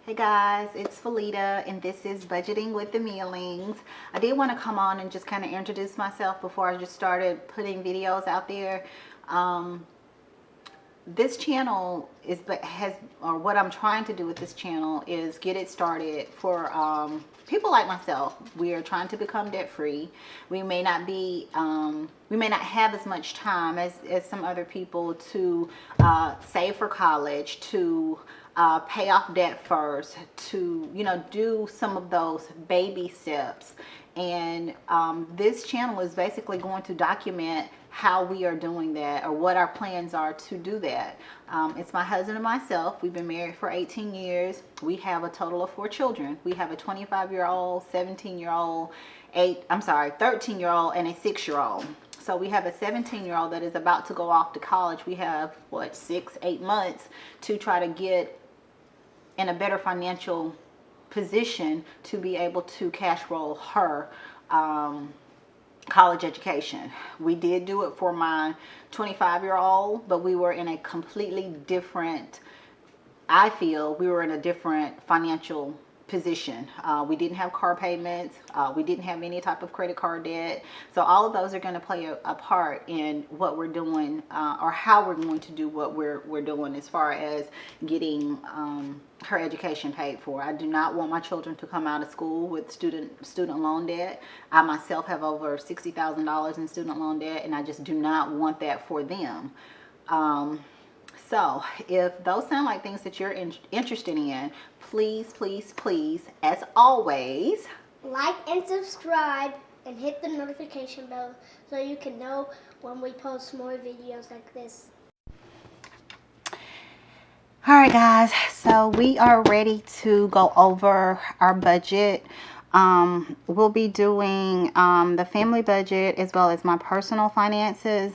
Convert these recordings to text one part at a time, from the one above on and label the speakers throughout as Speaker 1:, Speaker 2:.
Speaker 1: Hey guys, it's Felita and this is Budgeting with the Mealings. I did want to come on and just kind of introduce myself before I just started putting videos out there. This channel what I'm trying to do with this channel is get it started for people like myself. We are trying to become debt free. We may not have as much time as some other people to save for college, to pay off debt first, to do some of those baby steps. And this channel is basically going to document how we are doing that, or what our plans are to do that. It's my husband and myself. We've been married for 18 years. We have a total of 4 children. We have a 25-year-old, 17-year-old, 13-year-old, and a 6-year-old. So we have a 17-year-old that is about to go off to college. We have 6-8 months to try to get in a better financial position to be able to cash roll her college education. We did do it for my 25-year-old, but we were in a completely different, I feel we were in a different financial position. We didn't have car payments. We didn't have any type of credit card debt. So all of those are going to play a part in what we're doing, or how we're going to do what we're doing as far as getting her education paid for. I do not want my children to come out of school with student loan debt. I myself have over $60,000 in student loan debt, and I just do not want that for them. So if those sound like things that you're interested in, please, please, please, as always,
Speaker 2: like and subscribe and hit the notification bell so you can know when we post more videos like this.
Speaker 1: All right, guys, so we are ready to go over our budget. We'll be doing the family budget as well as my personal finances.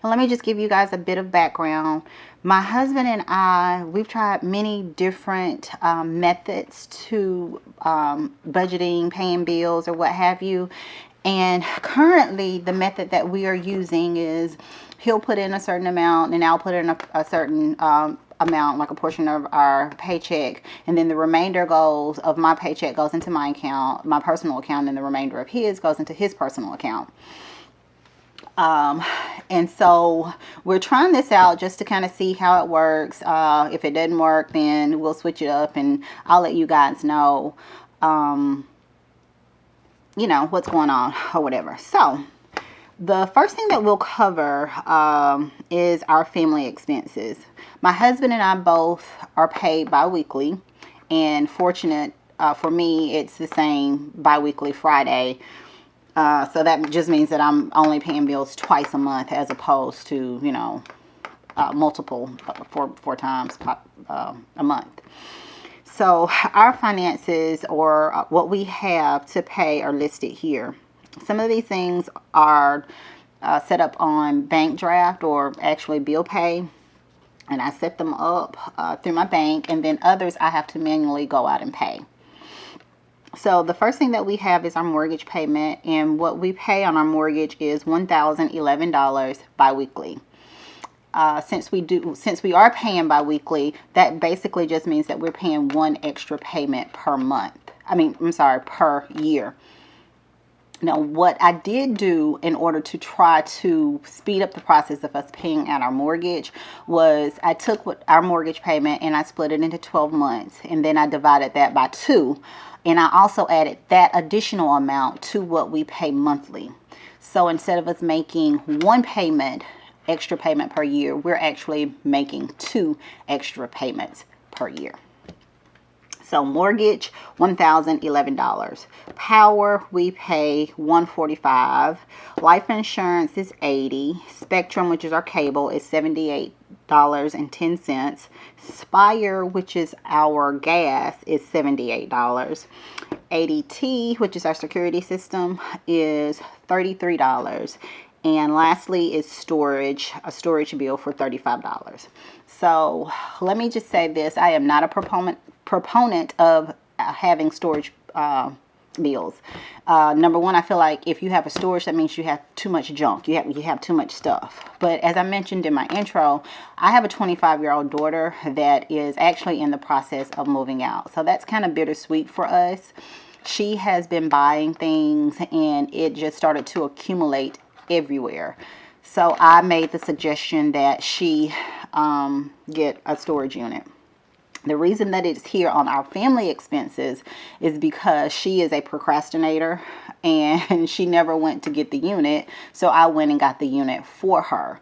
Speaker 1: And let me just give you guys a bit of background. My husband and I, we've tried many different methods to budgeting, paying bills, or what have you. And currently, the method that we are using is he'll put in a certain amount and I'll put in a certain amount, like a portion of our paycheck, and then the remainder of my paycheck goes into my account, my personal account, and the remainder of his goes into his personal account. And so we're trying this out just to kind of see how it works. If it doesn't work, then we'll switch it up and I'll let you guys know, what's going on or whatever. So the first thing that we'll cover is our family expenses. My husband and I both are paid bi-weekly, and fortunate for me, it's the same bi-weekly Friday. So that just means that I'm only paying bills twice a month as opposed to, multiple, four times a month. So our finances, or what we have to pay, are listed here. Some of these things are set up on bank draft, or actually bill pay. And I set them up through my bank, and then others I have to manually go out and pay. So the first thing that we have is our mortgage payment, and what we pay on our mortgage is $1,011 biweekly. Since we are paying biweekly, that basically just means that we're paying one extra payment per month. Per year. Now, what I did do in order to try to speed up the process of us paying out our mortgage was I took our mortgage payment and I split it into 12 months, and then I divided that by 2. And I also added that additional amount to what we pay monthly. So instead of us making one extra payment per year, we're actually making 2 extra payments per year. So mortgage, $1,011. Power, we pay $145. Life insurance is $80. Spectrum, which is our cable, is $78.10. Spire, which is our gas, is $78. ADT, which is our security system, is $33. And lastly is storage, a storage bill for $35. So let me just say this. I am not a proponent of having storage bills. Number one, I feel like if you have a storage, that means you have too much junk. You have too much stuff. But as I mentioned in my intro, I have a 25-year-old daughter that is actually in the process of moving out. So that's kind of bittersweet for us. She has been buying things and it just started to accumulate everywhere. So I made the suggestion that she get a storage unit. The reason that it's here on our family expenses is because she is a procrastinator and she never went to get the unit. So I went and got the unit for her.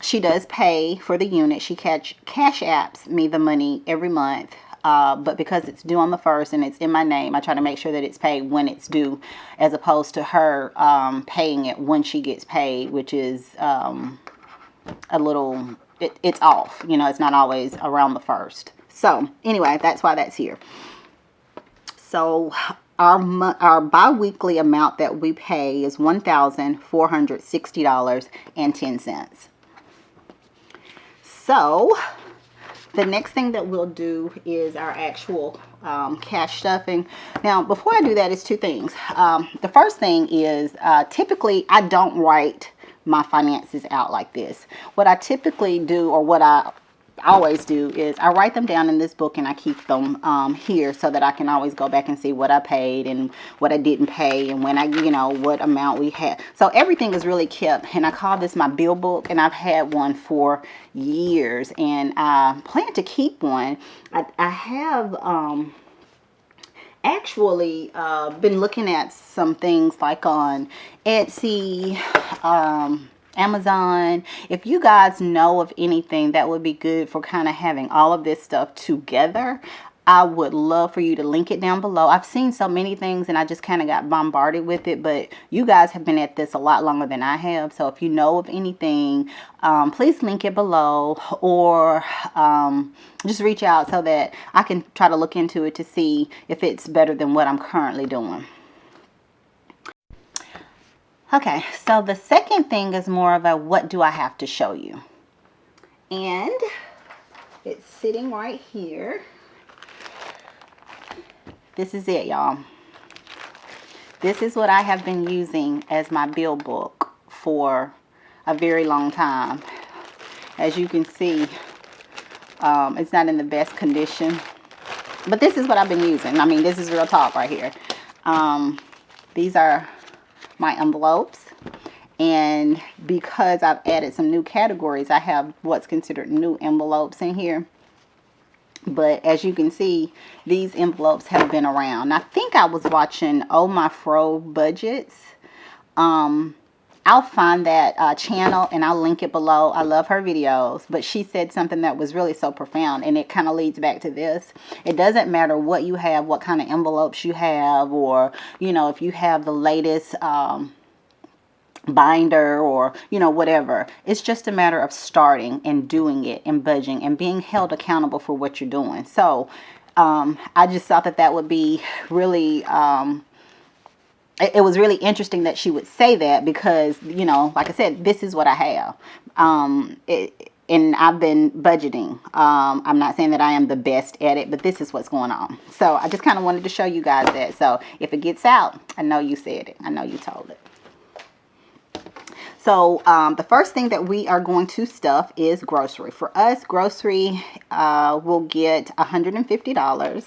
Speaker 1: She does pay for the unit. She cash apps me the money every month. But because it's due on the 1st and it's in my name, I try to make sure that it's paid when it's due, as opposed to her paying it when she gets paid, which is a little, it's off. You know, it's not always around the 1st. So anyway, that's why that's here. So our bi-weekly amount that we pay is $1,460.10. So the next thing that we'll do is our actual cash stuffing. Now, before I do that, it's two things. The first thing is typically I don't write my finances out like this. What I typically do, or what I always do, is I write them down in this book and I keep them here so that I can always go back and see what I paid and what I didn't pay and when what amount we had. So everything is really kept, and I call this my bill book, and I've had one for years and I plan to keep one. I have actually been looking at some things like on Etsy, Amazon. If you guys know of anything that would be good for kind of having all of this stuff together, I would love for you to link it down below. I've seen so many things and I just kind of got bombarded with it, but you guys have been at this a lot longer than I have. So if you know of anything, please link it below, or just reach out so that I can try to look into it to see if it's better than what I'm currently doing. Okay, so the second thing is more of a what do I have to show you? And it's sitting right here. This is it, y'all. This is what I have been using as my bill book for a very long time. As you can see, it's not in the best condition, but this is what I've been using. I mean, this is real talk right here. These are my envelopes, and because I've added some new categories, I have what's considered new envelopes in here. But as you can see, these envelopes have been around. I think I was watching Oh My Fro Budgets. I'll find that channel and I'll link it below. I love her videos, but she said something that was really so profound, and it kind of leads back to this. It doesn't matter what you have, what kind of envelopes you have, or if you have the latest binder or whatever. It's just a matter of starting and doing it and budgeting and being held accountable for what you're doing. So I just thought that would be really it was really interesting that she would say that, because like I said, this is what I have, and I've been budgeting. I'm not saying that I am the best at it, but this is what's going on. So I just kind of wanted to show you guys that. So if it gets out, I know you said it, I know you told it. So the first thing that we are going to stuff is grocery. For us, grocery will get $150.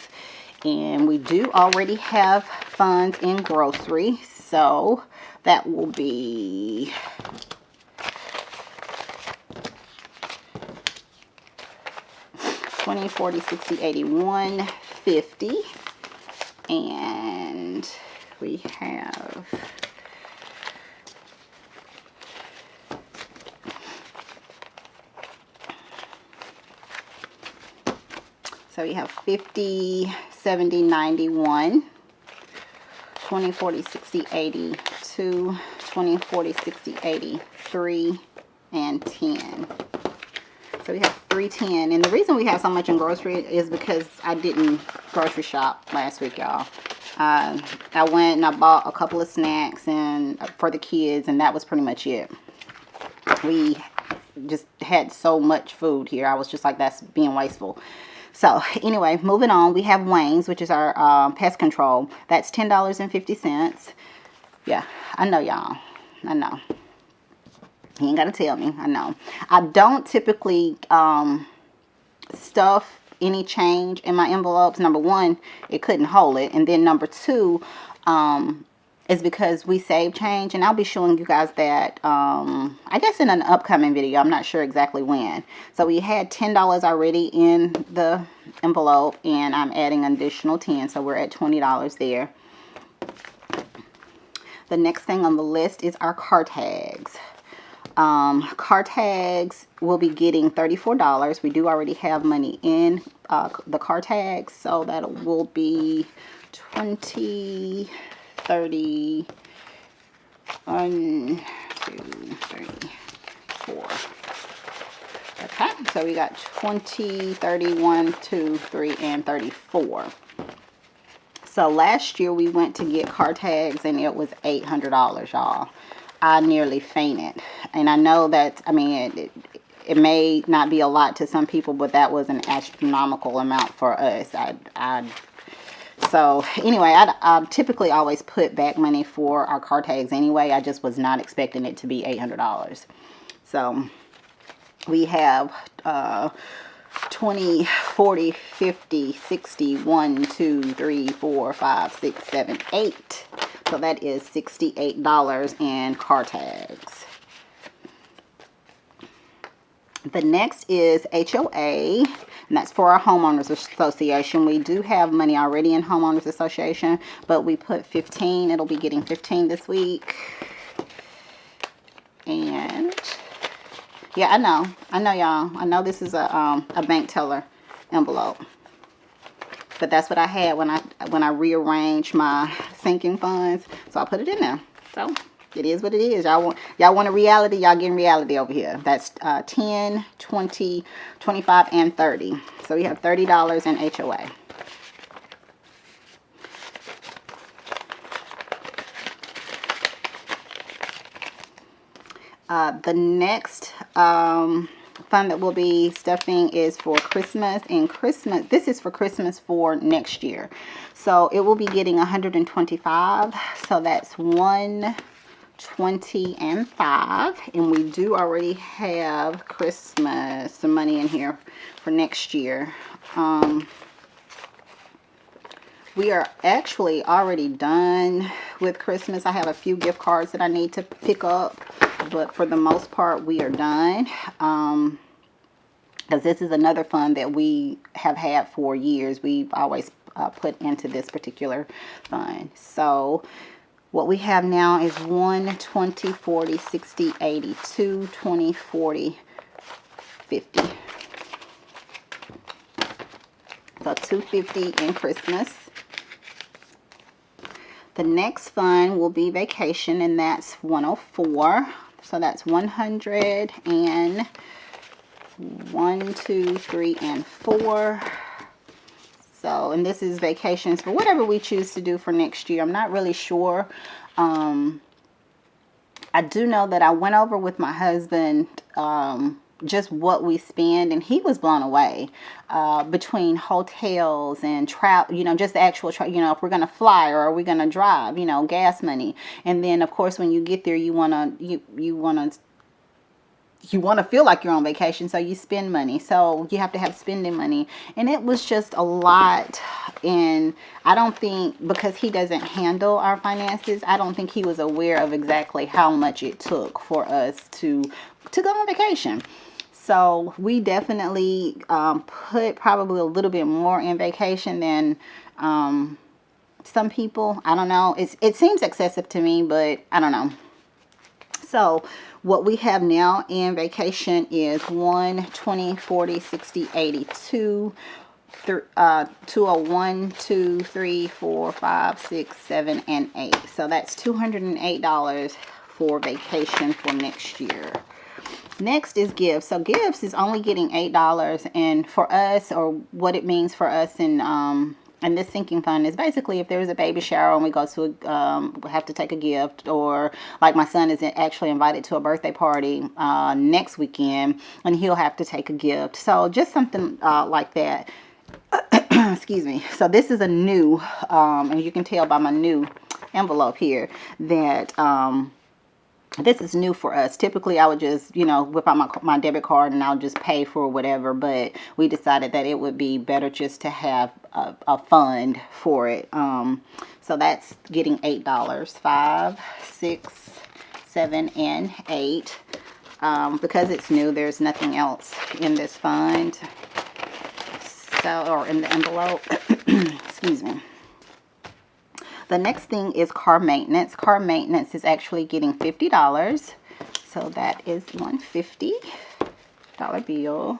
Speaker 1: And we do already have funds in grocery. So that will be $20, $40, $60, $80, $150. And we have so you have 50, 70, 91, 20, 40, 60, 80, 2, 20, 40, 60, 80, 3, and 10. So we have 310. And the reason we have so much in grocery is because I didn't grocery shop last week, y'all. I went and I bought a couple of snacks and for the kids, and that was pretty much it. We just had so much food here. I was just like, that's being wasteful. So anyway, moving on, we have Wayne's, which is our pest control. That's $10.50. Yeah, I know, y'all. I know. He ain't got to tell me. I know. I don't typically stuff any change in my envelopes. Number one, it couldn't hold it. And then number two, is because we save change. And I'll be showing you guys that, I guess in an upcoming video. I'm not sure exactly when. So we had $10 already in the envelope. And I'm adding an additional 10. So we're at $20 there. The next thing on the list is our car tags. Car tags will be getting $34. We do already have money in the car tags, so that will be 20, 30, 1, 2, 3, 4. Okay, so we got 20, 31, 2, 3, and 34. So last year we went to get car tags and it was $800, y'all. I nearly fainted. And I know that, I mean, it may not be a lot to some people, but that was an astronomical amount for us. So anyway, I typically always put back money for our car tags anyway. I just was not expecting it to be $800. So we have 20, 40, 50, 60, 1, 2, 3, 4, 5, 6, 7, 8. So that is $68 in car tags. The next is HOA, and that's for our homeowners association. We do have money already in homeowners association, but we put 15. It'll be getting 15 this week. And yeah, I know y'all. I know this is a bank teller envelope, but that's what I had when I rearranged my sinking funds. So I put it in there. So it is what it is. Y'all want a reality? Y'all getting reality over here. That's 10, 20, 25, and 30. So we have $30 in HOA. The next fund that we'll be stuffing is for Christmas. And this is for Christmas for next year. So it will be getting 125. So that's 120 and 5. And we do already have Christmas, some money in here for next year. We are actually already done with Christmas. I have a few gift cards that I need to pick up, but for the most part, we are done. Because this is another fund that we have had for years. We've always put into this particular fund. So what we have now is 1, 20, 40, 60, 80, 2, 20, 40, 50. So $250 in Christmas. The next fund will be vacation, and that's 104. So that's 100 and 1, 2, 3, and 4. So, and this is vacations for whatever we choose to do for next year. I'm not really sure. I do know that I went over with my husband just what we spend, and he was blown away between hotels and travel, just the actual, if we're going to fly or are we going to drive, gas money. And then, of course, when you get there, you want to feel like you're on vacation, so you spend money. So you have to have spending money. And it was just a lot. And I don't think, because he doesn't handle our finances, I don't think he was aware of exactly how much it took for us to go on vacation. So we definitely put probably a little bit more in vacation than some people. I don't know. It seems excessive to me, but I don't know. So what we have now in vacation is 1, 20, 40, 60, 80, 201, 2, 3, 4, 5, 6, 7, and 8. So that's $208 for vacation for next year. Next is gifts. So gifts is only getting $8, and for us, or what it means for us in this sinking fund is basically if there's a baby shower and we go to have to take a gift, or like my son is actually invited to a birthday party next weekend and he'll have to take a gift. So just something like that. excuse me. So this is a new, and you can tell by my new envelope here that this is new for us. Typically, I would just, whip out my debit card and I'll just pay for whatever. But we decided that it would be better just to have a fund for it. So that's getting $8. 5, 6, 7, and 8. Because it's new, there's nothing else in this fund. So, or in the envelope. Excuse me. The next thing is car maintenance. Car maintenance is actually getting $50. So that is one $50 bill.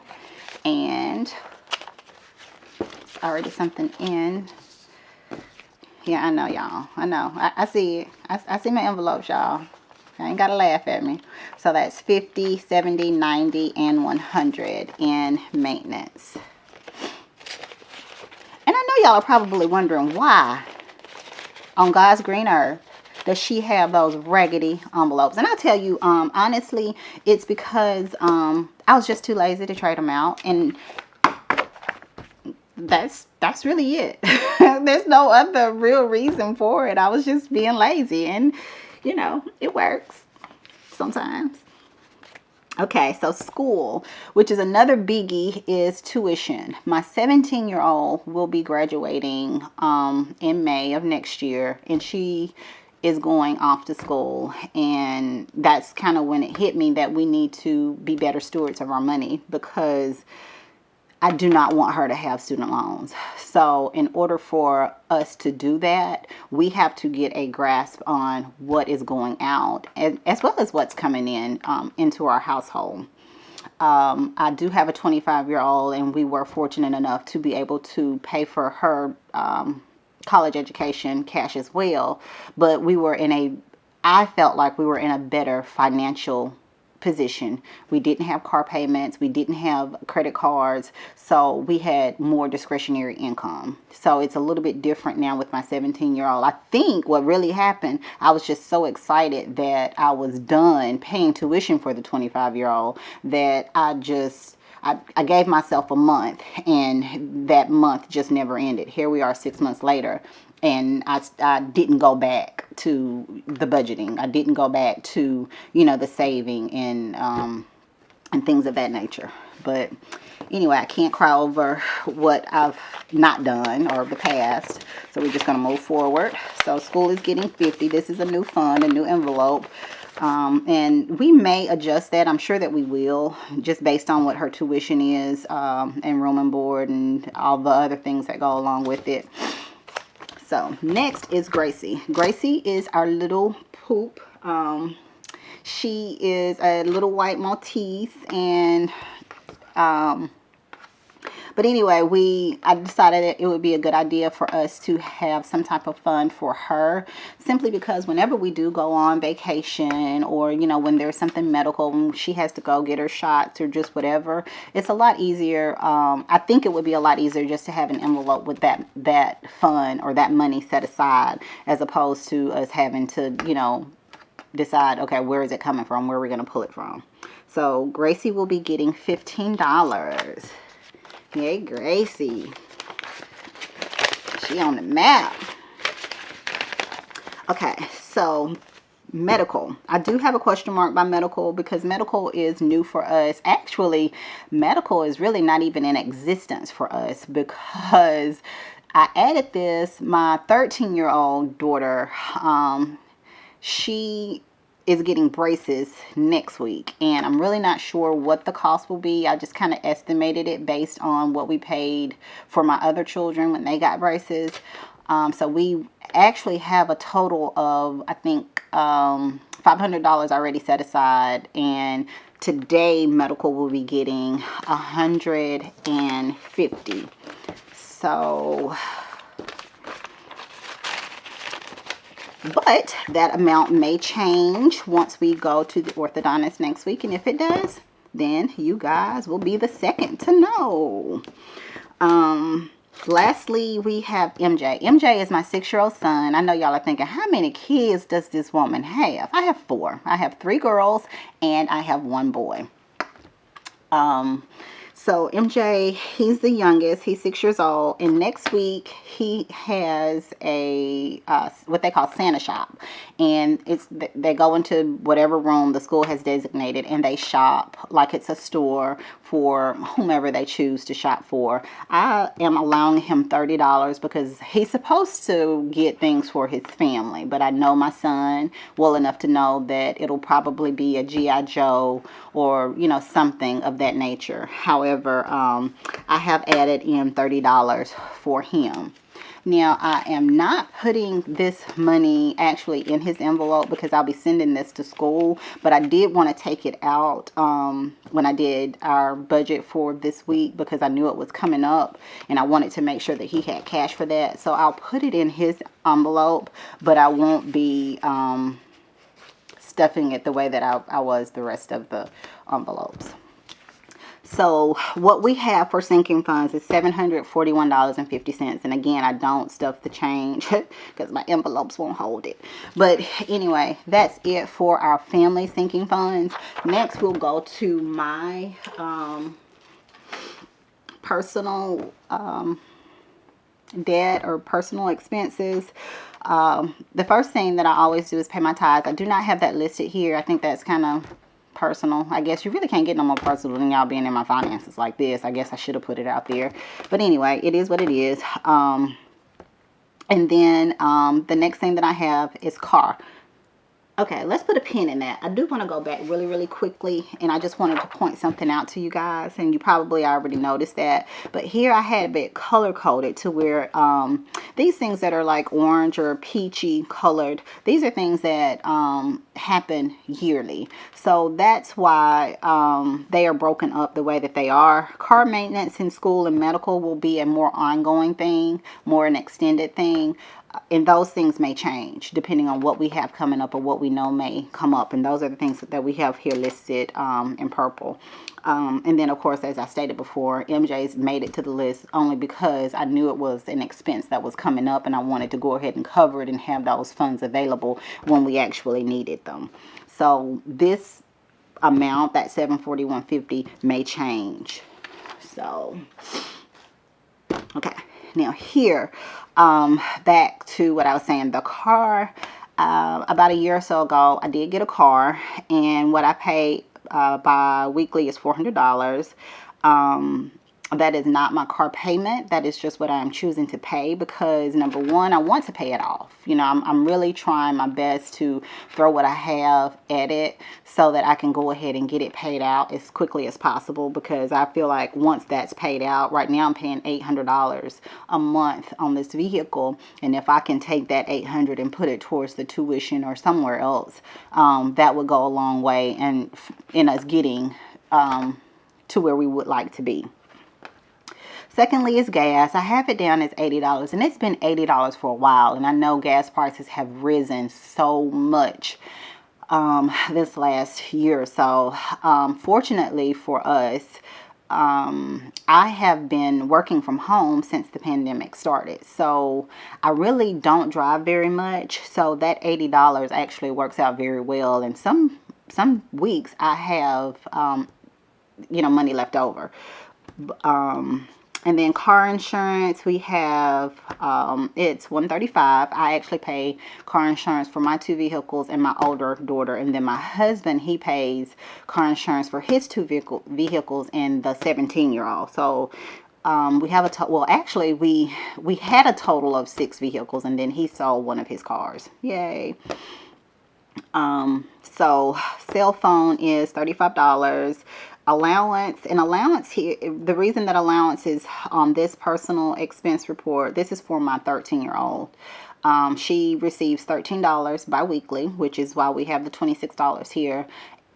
Speaker 1: And it's already something in. Yeah, I know, y'all. I know. I see it. I see my envelopes, y'all. I ain't got to laugh at me. So that's 50, 70, 90, and 100 in maintenance. And I know y'all are probably wondering why on God's green earth does she have those raggedy envelopes. And I'll tell you, honestly, it's because I was just too lazy to trade them out. And that's really it. There's no other real reason for it. I was just being lazy, and it works sometimes. Okay, so school, which is another biggie, is tuition. My 17-year-old will be graduating in May of next year, and she is going off to school. And that's kind of when it hit me that we need to be better stewards of our money, because I do not want her to have student loans. So in order for us to do that, we have to get a grasp on what is going out, and as well as what's coming in into our household. I do have a 25-year-old, and we were fortunate enough to be able to pay for her college education cash as well. But I felt like we were in a better financial position. We didn't have car payments. We didn't have credit cards. So we had more discretionary income. So it's a little bit different now with my 17-year-old. I think what really happened, I was just so excited that I was done paying tuition for the 25-year-old that I gave myself a month, and that month just never ended. Here we are 6 months later, and I didn't go back to the budgeting. I didn't go back to, the saving and things of that nature. But anyway, I can't cry over what I've not done or the past. So we're just going to move forward. So school is getting 50. This is a new fund, a new envelope. And we may adjust that. I'm sure that we will, just based on what her tuition is, and room and board and all the other things that go along with it. So next is Gracie. Gracie is our little poop. She is a little white Maltese, and but anyway, I decided that it would be a good idea for us to have some type of fund for her, simply because whenever we do go on vacation, or, when there's something medical, when she has to go get her shots or just whatever, it's a lot easier. I think it would be a lot easier just to have an envelope with that fund or that money set aside, as opposed to us having to, decide, okay, where is it coming from? Where are we going to pull it from? So Gracie will be getting $15. Yay, Gracie. She on the map. Okay, so medical. I do have a question mark by medical, because medical is new for us. Actually, medical is really not even in existence for us, because I added this. My 13-year-old daughter, she is getting braces next week, and I'm really not sure what the cost will be. I just kind of estimated it based on what we paid for my other children when they got braces. So we actually have a total of, I think, $500 already set aside, and today medical will be getting $150. So, but that amount may change once we go to the orthodontist next week. And if it does, then you guys will be the second to know. Lastly, we have MJ. MJ is my 6-year-old son. I know y'all are thinking, how many kids does this woman have? I have 4. I have 3 girls and I have 1 boy. So MJ, he's the youngest. He's 6 years old, and next week he has a what they call Santa shop, and they go into whatever room the school has designated, and they shop like it's a store for whomever they choose to shop for. I am allowing him $30 because he's supposed to get things for his family, but I know my son well enough to know that it'll probably be a GI Joe or something of that nature. However, I have added in $30 for him. Now, I am not putting this money actually in his envelope because I'll be sending this to school, but I did want to take it out when I did our budget for this week because I knew it was coming up and I wanted to make sure that he had cash for that. So I'll put it in his envelope, but I won't be stuffing it the way that I was the rest of the envelopes. So what we have for sinking funds is $741.50. And again, I don't stuff the change because my envelopes won't hold it. But anyway, that's it for our family sinking funds. Next, we'll go to my personal debt or personal expenses. The first thing that I always do is pay my tithes. I do not have that listed here. I think that's kind of personal. I guess you really can't get no more personal than y'all being in my finances like this. I guess I should have put it out there. But anyway, it is what it is. And then the next thing that I have is car. Okay, let's put a pin in that. I do want to go back really, really quickly, and I just wanted to point something out to you guys, and you probably already noticed that. But here I had it color-coded to where these things that are like orange or peachy colored, these are things that happen yearly. So that's why they are broken up the way that they are. Car maintenance in school and medical will be a more ongoing thing, more an extended thing. And those things may change depending on what we have coming up or what we know may come up. And those are the things that we have here listed in purple. And then, of course, as I stated before, MJ's made it to the list only because I knew it was an expense that was coming up and I wanted to go ahead and cover it and have those funds available when we actually needed them. So this amount, that $741.50, may change. So, okay. Now here, back to what I was saying, the car, about a year or so ago, I did get a car, and what I paid bi-weekly is $400. That is not my car payment. That is just what I'm choosing to pay because, number one, I want to pay it off. I'm really trying my best to throw what I have at it so that I can go ahead and get it paid out as quickly as possible because I feel like once that's paid out, right now I'm paying $800 a month on this vehicle. And if I can take that $800 and put it towards the tuition or somewhere else, that would go a long way in us getting to where we would like to be. Secondly is gas. I have it down as $80, and it's been $80 for a while, and I know gas prices have risen so much this last year or so. Fortunately for us, I have been working from home since the pandemic started, so I really don't drive very much, so that $80 actually works out very well, and some weeks I have money left over. And then car insurance, we have, it's $135. I actually pay car insurance for my 2 vehicles and my older daughter. And then my husband, he pays car insurance for his 2 vehicles and the 17-year-old. So we have actually, we had a total of 6 vehicles, and then he sold one of his cars. Yay. So cell phone is $35. Allowance here, the reason that allowance is on this personal expense report, this is for my 13-year-old. She receives $13 bi-weekly, which is why we have the $26 here.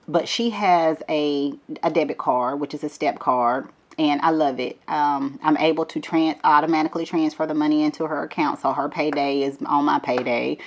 Speaker 1: But she has a debit card, which is a step card, and I love it. I'm able to automatically transfer the money into her account, so her payday is on my payday.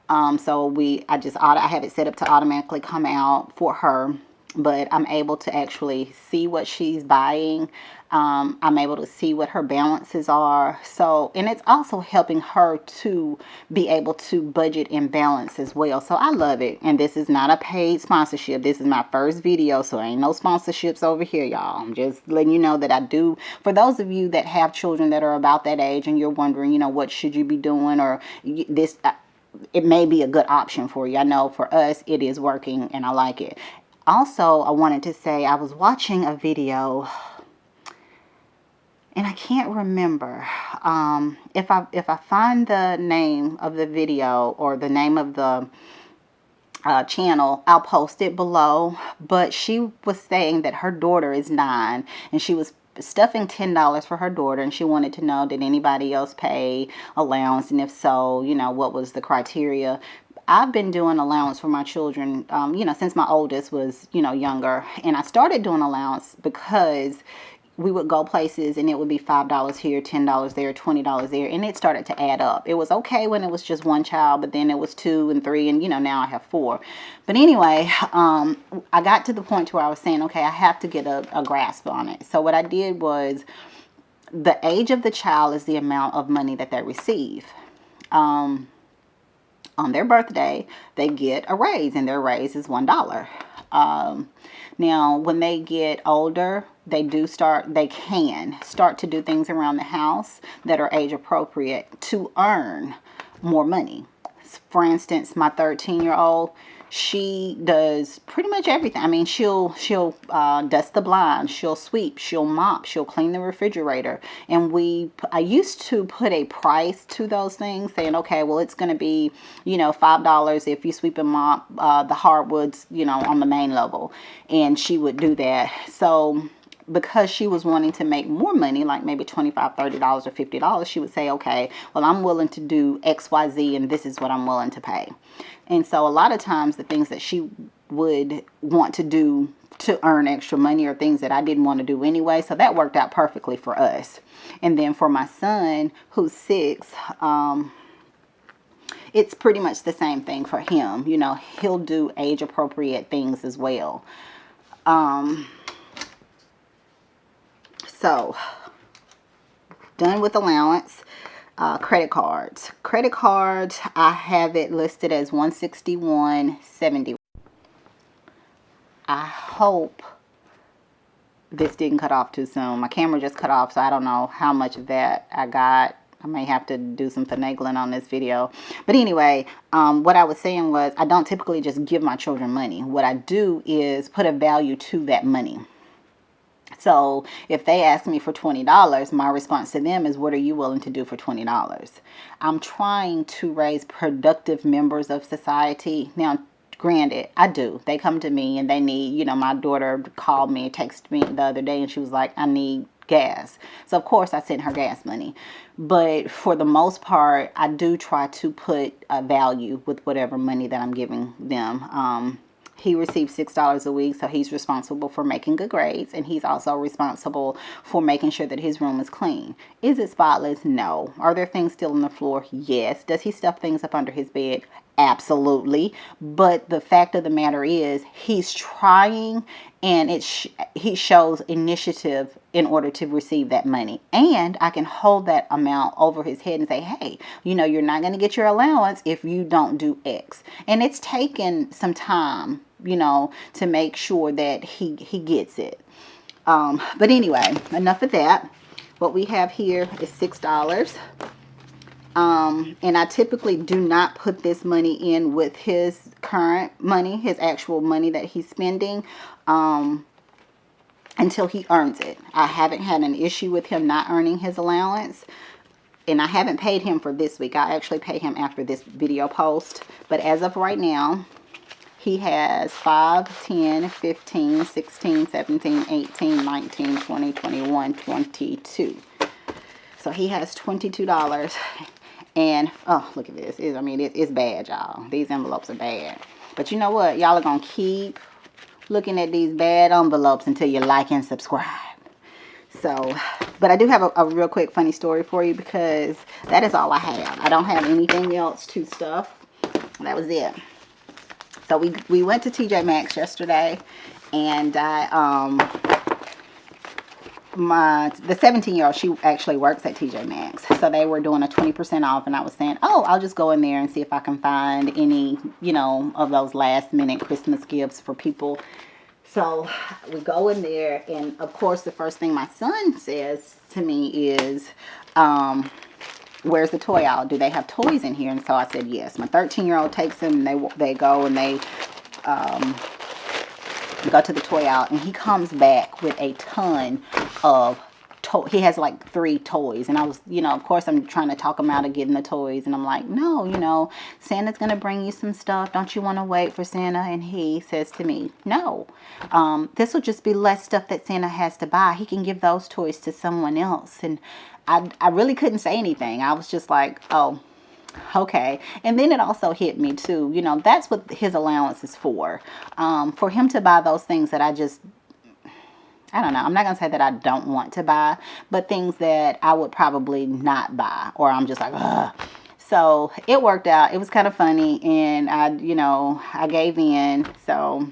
Speaker 1: So I have it set up to automatically come out for her. but I'm able to actually see what she's buying. I'm able to see what her balances are. So, and it's also helping her to be able to budget and balance as well. So I love it. And this is not a paid sponsorship. This is my first video, so ain't no sponsorships over here, y'all. I'm just letting you know that I do. For those of you that have children that are about that age and you're wondering, you know, what should you be doing, or this, it may be a good option for you. I know for us, it is working and I like it. Also, I wanted to say I was watching a video, and I can't remember if I find the name of the video or the name of the channel, I'll post it below. But she was saying that her daughter is 9, and she was stuffing $10 for her daughter, and she wanted to know, did anybody else pay allowance, and if so, you know, what was the criteria. I've been doing allowance for my children, you know, since my oldest was, you know, younger. And I started doing allowance because we would go places and it would be $5 here, $10 there, $20 there, and it started to add up. It was okay when it was just one child, but then it was 2 and 3, and you know, now I have 4. But anyway, I got to the point to where I was saying, okay, I have to get a grasp on it. So what I did was, the age of the child is the amount of money that they receive. On their birthday, they get a raise, and their raise is $1. Now, when they get older, they can start to do things around the house that are age appropriate to earn more money. For instance, my 13-year-old, she does pretty much everything. I mean, she'll dust the blinds, she'll sweep, she'll mop, she'll clean the refrigerator. And I used to put a price to those things, saying, okay, well, it's going to be, you know, $5 if you sweep and mop the hardwoods, you know, on the main level. And she would do that. So because she was wanting to make more money, like maybe $25, $30, or $50, she would say, okay, well, I'm willing to do XYZ, and this is what I'm willing to pay. And so a lot of times the things that she would want to do to earn extra money are things that I didn't want to do anyway. So that worked out perfectly for us. And then for my son, who's 6, it's pretty much the same thing for him. You know, he'll do age appropriate things as well. So, done with allowance. Credit cards. Credit cards, I have it listed as $161.70. I hope this didn't cut off too soon. My camera just cut off, so I don't know how much of that I got. I may have to do some finagling on this video. But anyway, what I was saying was, I don't typically just give my children money. What I do is put a value to that money. So if they ask me for $20, my response to them is, what are you willing to do for $20? I'm trying to raise productive members of society. Now, granted, I do. They come to me and they need, you know, my daughter called me, texted me the other day, and she was like, I need gas. So of course I sent her gas money. But for the most part, I do try to put a value with whatever money that I'm giving them. He receives $6 a week, so he's responsible for making good grades, and he's also responsible for making sure that his room is clean. Is it spotless? No. Are there things still on the floor? Yes. Does he stuff things up under his bed? Absolutely. But the fact of the matter is, he's trying, and he shows initiative in order to receive that money. And I can hold that amount over his head and say, hey, you know, you're not going to get your allowance if you don't do X. And it's taken some time, you know, to make sure that he gets it. But anyway, enough of that. What we have here is $6. And I typically do not put this money in with his current money, his actual money that he's spending, until he earns it. I haven't had an issue with him not earning his allowance. And I haven't paid him for this week. I actually pay him after this video post. But as of right now, he has 5, 10, 15, 16, 17, 18, 19, 20, 21, 22. So he has $22. And, oh, look at this. It's bad, y'all. These envelopes are bad. But you know what? Y'all are going to keep looking at these bad envelopes until you like and subscribe. So, but I do have a real quick funny story for you, because that is all I have. I don't have anything else to stuff. That was it. So we went to TJ Maxx yesterday, And the 17-year-old, she actually works at TJ Maxx, so they were doing a 20% off, and I was saying, oh, I'll just go in there and see if I can find any, you know, of those last minute Christmas gifts for people. So we go in there, and of course the first thing my son says to me is, where's the toy aisle? Do they have toys in here? And so I said yes. My 13-year-old takes them, and they go and they go to the toy aisle, and he comes back with a ton of he has like 3 toys, and I was, you know, of course I'm trying to talk him out of getting the toys, and I'm like, no, you know, Santa's gonna bring you some stuff, don't you want to wait for Santa? And he says to me, no, this will just be less stuff that Santa has to buy. He can give those toys to someone else. And I really couldn't say anything. I was just like, oh, okay. And then it also hit me too, you know, that's what his allowance is for him to buy those things that I don't know, I'm not gonna say that I don't want to buy, but things that I would probably not buy, or I'm just like, ugh. So it worked out. It was kind of funny, and I gave in. So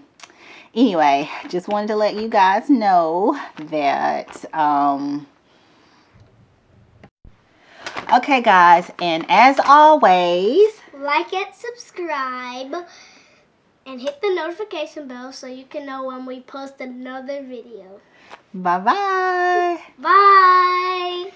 Speaker 1: anyway, just wanted to let you guys know that okay, guys, and as always,
Speaker 2: like and subscribe and hit the notification bell so you can know when we post another video.
Speaker 1: bye-bye.
Speaker 2: Bye!